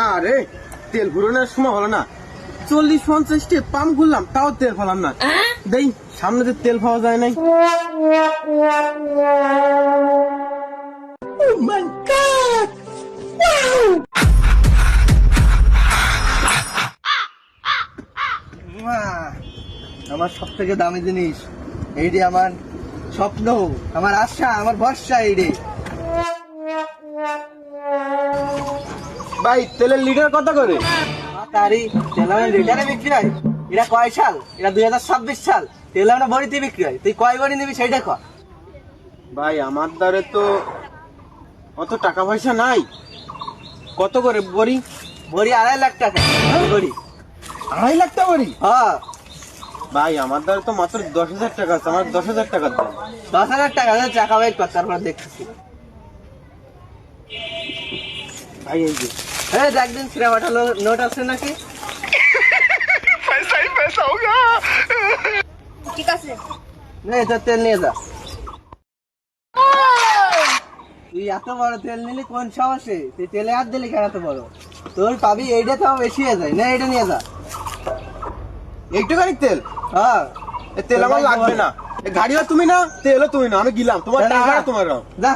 আরে তেল ঘুরানোর সময় হলো না, 40-50 পাম্প ঘুরলাম তাও তেল ফেলাম না। দেই সামনে যে তেল পাওয়া যায় নাই। Oh my God! আমার সব থেকে দামি জিনিস এইটি, আমার স্বপ্ন, আমার আশা, আমার ভরসা এইটি। ভাই তেলের লিটার কত করে? তারই তেল লিটারে বিক্রি হয়। এটা কয় সাল? এটা 2026 সাল। তেল আমরা বড়িতে বিক্রি হয়। তুই কয় বড়ি নিবি সেইটা কর। ভাই আমার দ্বারে তো অত টাকা পয়সা নাই। কত করে বড়ি? বড়ি 2.5 লাখ টাকা বড়ি। 2.5 লাখ টাকা বড়ি? হ্যাঁ। ভাই আমার দ্বারা তো মাত্র 10,000 টাকা আছে, আমার 10,000 টাকা দেন। 10,000 টাকা টাকা বাইর কর, তারপর দেখতেছি। ভাই এই যে একদিন ছিঁড়া পাঠালো নোট আছে নাকি? ঠিক আছে। তোর তেল নিয়ে যা। তুই এত বড় তেল নিলি কোন সাহসে? তুই তেলে হাত দিলি কেন এত বড়? তোর পাবি এইটা তো বেশি হয়ে যায় না, এটা নিয়ে যা। একটু গাড়ির তেল? হ্যাঁ। তেল আমার লাগবে না। গাড়িও তুমি না, তেলও তুমি না, আমি গেলাম। তোমার টাকা তোমার যা।